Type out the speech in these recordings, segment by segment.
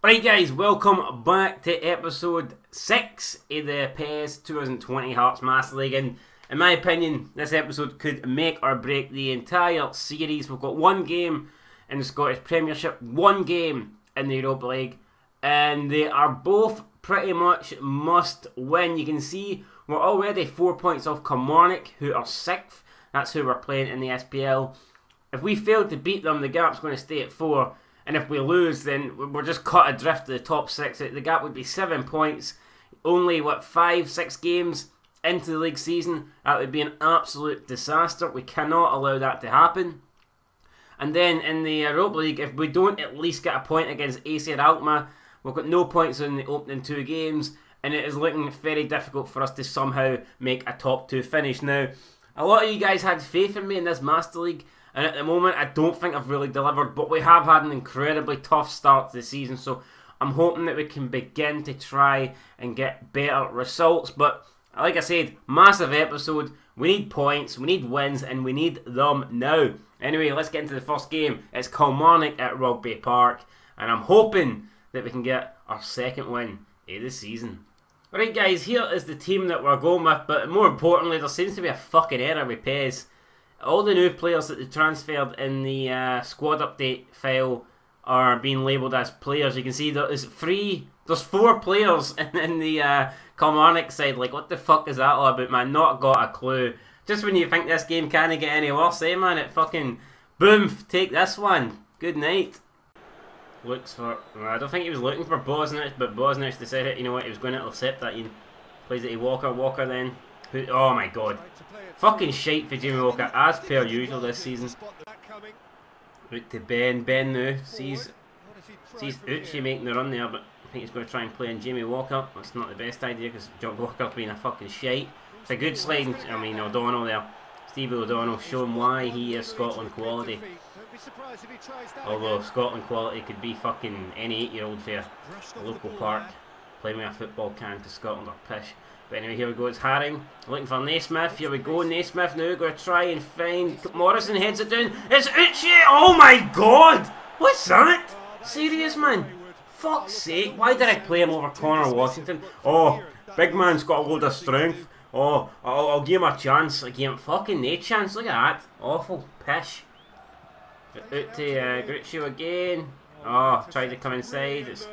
Right guys, welcome back to episode 6 of the PES 2020 Hearts Master League, and in my opinion this episode could make or break the entire series. We've got one game in the Scottish Premiership, one game in the Europa League, and they are both pretty much must win. You can see we're already 4 points off Kilmarnock, who are 6th. That's who we're playing in the SPL. If we fail to beat them, the gap's going to stay at 4. And if we lose, then we're just cut adrift to the top 6. The gap would be 7 points. Only, 5-6 games into the league season. That would be an absolute disaster. We cannot allow that to happen. And then in the Europa League, if we don't at least get a point against AC and Alkmaar, we've got no points in the opening 2 games. And it is looking very difficult for us to somehow make a top 2 finish. Now, a lot of you guys had faith in me in this Master League. And at the moment, I don't think I've really delivered, but we have had an incredibly tough start to the season, so I'm hoping that we can begin to try and get better results. But like I said, massive episode. We need points, we need wins, and we need them now. Anyway, let's get into the first game. It's Kilmarnock at Rugby Park, and I'm hoping that we can get our second win of the season. Right guys, here is the team that we're going with, but more importantly, there seems to be a fucking error with PES. All the new players that they transferred in the squad update file are being labelled as players. You can see there's 4 players in the Kilmarnock side. Like, what the fuck is that all about, man? Not got a clue. Just when you think this game can't get any worse, eh, man? It fucking, boom, take this one. Good night. Looks for, I don't think he was looking for Bosnich, but Bosnich decided, you know what, he was going to intercept that. He plays it to Walker then. Oh my god. Fucking shite for Jamie Walker, as per usual this season. Out to Ben. Ben now sees Uchi making the run there, but I think he's going to try and play in Jamie Walker. That's not the best idea because John Walker being a fucking shite. It's a good sliding, O'Donnell there. Stevie O'Donnell showing why he is Scotland quality. Although Scotland quality could be fucking any 8-year-old for a local park playing with a football can to Scotland or pish. But anyway, here we go, it's Haring, looking for Naismith, here we go, Naismith now, going to try and find, Morrison heads it down, it's Uchi, oh my god, what's that? Serious man, fuck's sake, why did I play him over Connor Washington? Oh, big man's got a load of strength, oh, I'll give him a chance, I gave him fucking no chance, look at that, awful, pish. Out to Gruccio again, oh, tried to come inside, it's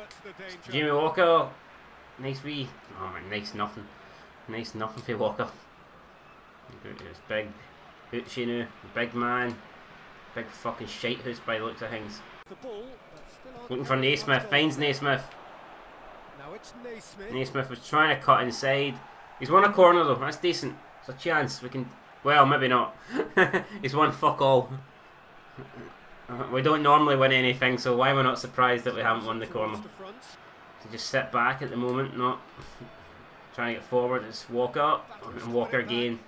Jamie Walker, nice wee, oh man, nice nothing. Nice nothing for Walker. It's big Uchi now, big man. Big fucking shite house by the looks of things. Looking for Naismith, finds Naismith. Naismith was trying to cut inside. He's won a corner though, that's decent. It's a chance, we can, well maybe not. He's won fuck all. We don't normally win anything, so why am I not surprised that we haven't won the corner? To just sit back at the moment, not trying to get forward. It's Walker, and Walker again.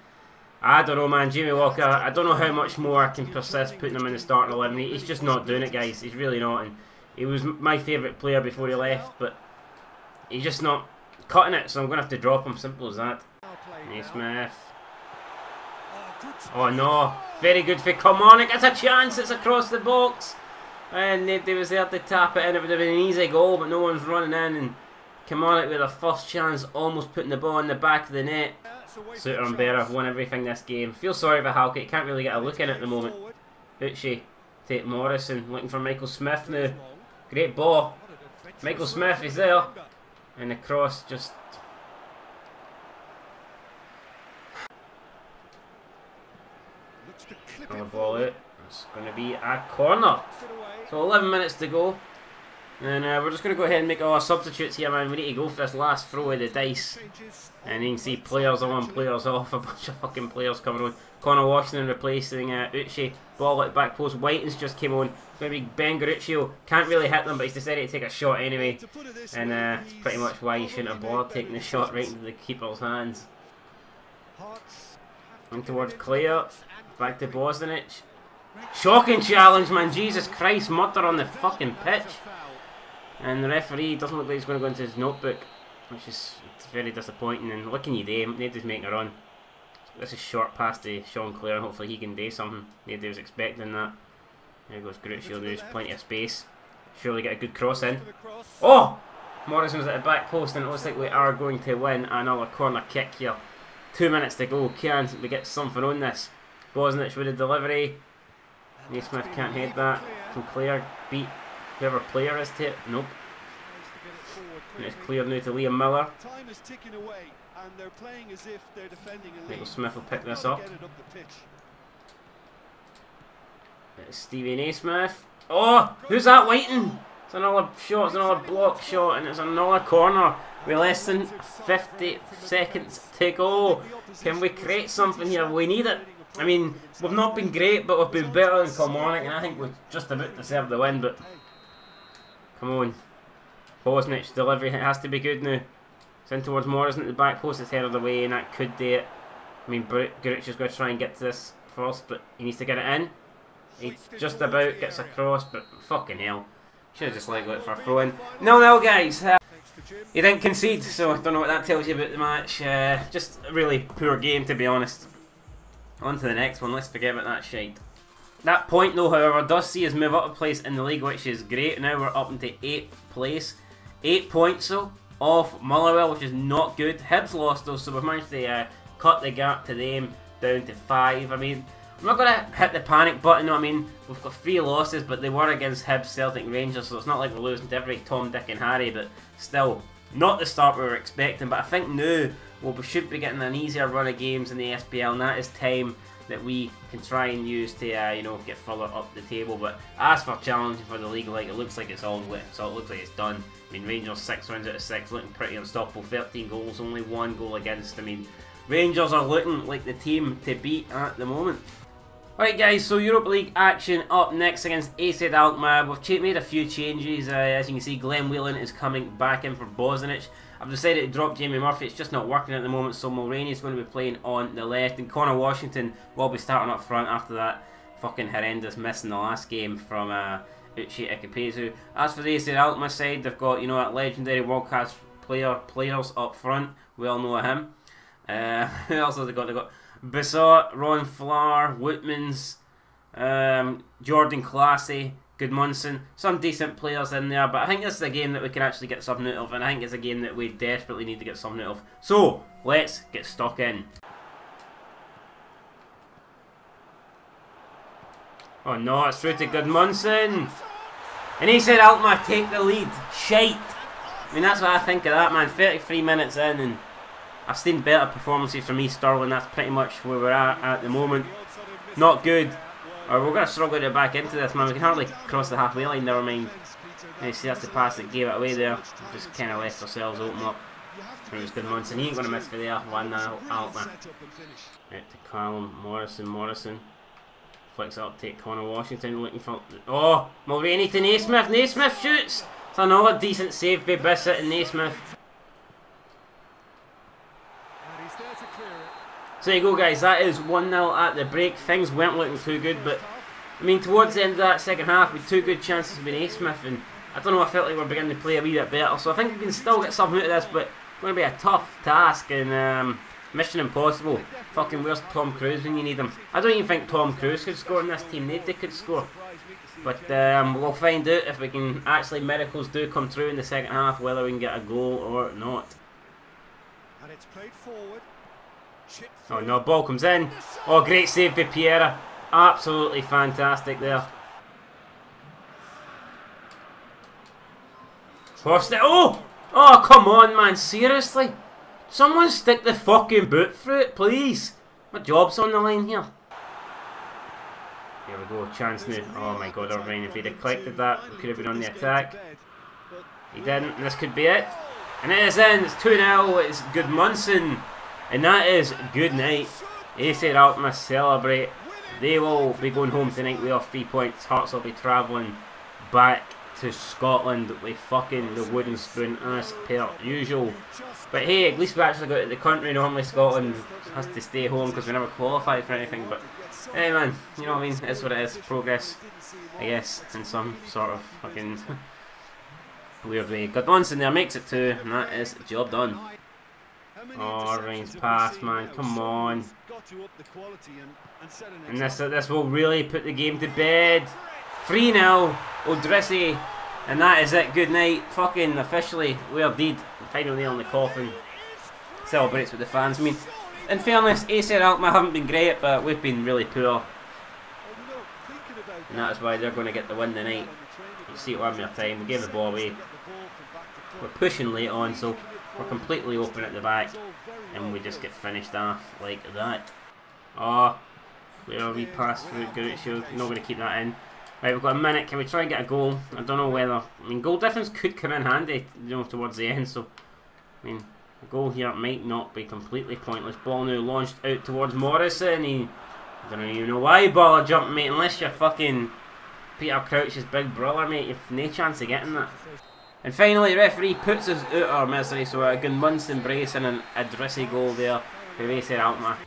I don't know, man, Jamie Walker, I don't know how much more I can persist putting him in the starting 11. He's just not doing it, guys, he's really not, and he was my favourite player before he left, but he's just not cutting it, so I'm going to have to drop him, simple as that. Naismith. Oh no, very good for Kilmarnock, it's a chance, it's across the box. And nobody was there to tap it in. It would have been an easy goal, but no one's running in. And Kilmarnock with their first chance, almost putting the ball in the back of the net. Suter and Berra won everything this game. Feel sorry for Halkett, can't really get a look in at the moment. Uchi, take Morrison, looking for Michael Smith now. Great ball. Michael Smith is there. And the cross just... Another ball out. It's going to be a corner. So 11 minutes to go. And we're just going to go ahead and make all our substitutes here, man. We need to go for this last throw of the dice. And you can see players on, players off. A bunch of fucking players coming on. Connor Washington replacing Uchi. Ball at back post. Whiting's just came on. Maybe Ben Garuccio. Can't really hit them, but he's decided to take a shot anyway. And it's pretty much why you shouldn't have bothered taking the shot right into the keeper's hands. In towards Clare. Back to Bosnich. Shocking challenge, man. Jesus Christ, murder on the fucking pitch. And the referee doesn't look like he's going to go into his notebook, which is very disappointing. And looking you there, nobody's making a run. This is short pass to Sean Clare, and hopefully he can do something. Nobody was expecting that. There goes Gruccio, there's plenty of space. surely get a good cross in. Oh! Morrison's at the back post, and it looks like we are going to win another corner kick here. 2 minutes to go. Can we get something on this? Bosnich with a delivery. Naismith can't head that. Can Clare beat whoever player is to it? Nope. And it's clear now to Liam Miller. Michael Smith will pick this up. It's Stevie Naismith. Oh! Who's that waiting? It's another shot, it's another block shot, and it's another corner with less than 50 seconds to go. Can we create something here? We need it. I mean, we've not been great, but we've been better than Kilmarnock, and I think we've just about deserved the win, but come on. Bosnich delivery, it has to be good now. It's in towards Morrison at the back post, it's headed away, and that could do it. I mean, Gruch is going to try and get to this first, but he needs to get it in. He just about gets across, but fucking hell. Should have just let it for a throw in. 0-0 guys. He didn't concede, so I don't know what that tells you about the match. Just a really poor game, to be honest. On to the next one, let's forget about that shite. That point though, however, does see us move up a place in the league, which is great. Now we're up into 8th place. 8 points though, off Motherwell, which is not good. Hibs lost though, so we've managed to cut the gap to them down to 5. I mean, I'm not going to hit the panic button, you know what I mean? We've got 3 losses, but they were against Hibs, Celtic, Rangers, so it's not like we're losing to every Tom, Dick and Harry, but still, not the start we were expecting. But I think now, well, we should be getting an easier run of games in the SPL, and that is time that we can try and use to, you know, get further up the table. But as for challenging for the league, like, it looks like it's all lit, so it looks like it's done. I mean, Rangers 6 wins out of 6, looking pretty unstoppable, 13 goals, only 1 goal against. I mean, Rangers are looking like the team to beat at the moment. Right guys, so Europa League action up next against AZ Alkmaar. We've made a few changes. As you can see, Glenn Whelan is coming back in for Bosnich. I've decided to drop Jamie Murphy, it's just not working at the moment, so Mulroney is going to be playing on the left, and Connor Washington will be starting up front after that fucking horrendous miss in the last game from Uche Ikepezu. As for the AZ Alkmaar side, they've got, you know, that legendary world-class players up front. We all know him. Who else have they got? They've got Bissot, Ron Flahr, Woutmans, Jordan Classy, Gudmundsson, some decent players in there, but I think this is a game that we can actually get something out of, and I think it's a game that we desperately need to get something out of. So, let's get stuck in. Oh no, it's through to Gudmundsson! And he said Alkmaar take the lead. Shite! I mean, that's what I think of that, man. 33 minutes in, and I've seen better performances from East Stirling. That's pretty much where we're at the moment. Not good. Or we're going to struggle to get back into this, man. We can hardly cross the halfway line, never mind. You see, that's the pass that gave it away there. Just kind of left ourselves open up. It was Gudmundsson. He ain't going to miss for there. 1-0 Alkmaar. Right to Callum. Morrison. Flicks it up, take Connor Washington. Looking for... Oh! Mulroney to Naismith. Naismith shoots! It's another decent save by Bissett and Naismith. So there you go guys, that is 1-0 at the break. Things weren't looking too good, but I mean, towards the end of that second half, we had 2 good chances with Naismith, and I don't know, I felt like we were beginning to play a wee bit better, so I think we can still get something out of this, but it's going to be a tough task, and mission impossible. Fucking where's Tom Cruise when you need him? I don't even think Tom Cruise could score in this team, they could score. But we'll find out if we can actually, miracles do come true in the second half, whether we can get a goal or not. And it's played forward. Oh no, ball comes in. Oh, great save by Piera. Absolutely fantastic there. Forced it. Oh! Oh, come on, man. Seriously? Someone stick the fucking boot through it, please. My job's on the line here. Here we go, chance now. Oh my god, Irvine, if he'd have collected that, we could have been on the attack. He didn't, and this could be it. And it is in. It's 2-0. It's Gudmundsson. And that is good night. AZ Alkmaar celebrate. They will be going home tonight with off 3 points. Hearts will be travelling back to Scotland with fucking the wooden spoon as per usual. But hey, at least we actually got out of the country. Normally Scotland has to stay home because we never qualified for anything. But hey man, you know what I mean? It's what it is. Progress, I guess, in some sort of fucking weird way. Gudmundsson there makes it 2, and that is the job done. Oh, Ryan's pass, man, come on. And this will really put the game to bed. 3-0, Odrissi And that is it. Good night. Fucking officially, we're dead. Final nail in the coffin. Celebrates with the fans. I mean, in fairness, AC and Alkmaar haven't been great, but we've been really poor. And that's why they're going to get the win tonight. You see it one more time. We gave the ball away. We're pushing late on, so we're completely open at the back. And we just get finished off like that. Oh, where are we past through Gurutsu? Not going to keep that in. Right, we've got a minute. Can we try and get a goal? I don't know whether... I mean, goal difference could come in handy, you know, towards the end. So, I mean, a goal here might not be completely pointless. Ball now launched out towards Morrison. I don't even know why Baller jumping, mate. Unless you're fucking Peter Crouch's big brother, mate. You've no chance of getting that. And finally, the referee puts us out our misery. So a good month's embrace and an Idrissi goal there for AC Alkmaar.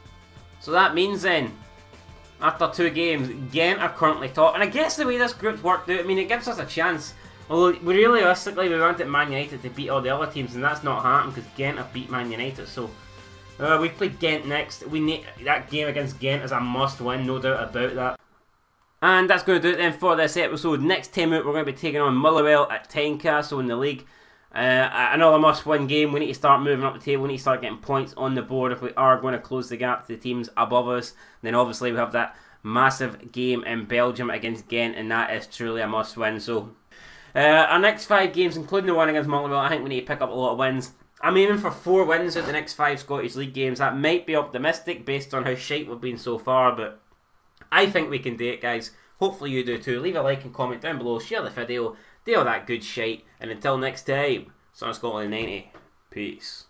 So that means then, after 2 games, Ghent are currently top. And I guess the way this group's worked out, I mean, it gives us a chance. Although, realistically, we wanted Man United to beat all the other teams, and that's not happened because Ghent have beat Man United. So, we play Ghent next. We need that game against Ghent is a must-win, no doubt about that. And that's going to do it then for this episode. Next time out, we're going to be taking on Motherwell at Tynecastle in the league. Another must-win game. We need to start moving up the table. We need to start getting points on the board if we are going to close the gap to the teams above us. And then obviously we have that massive game in Belgium against Ghent, and that is truly a must-win. So our next 5 games, including the one against Motherwell, I think we need to pick up a lot of wins. I'm aiming for 4 wins at the next 5 Scottish League games. That might be optimistic based on how shite we've been so far, but I think we can do it, guys. Hopefully you do too. Leave a like and comment down below. Share the video. Do all that good shite. And until next time, Son of Scotland 90. Peace.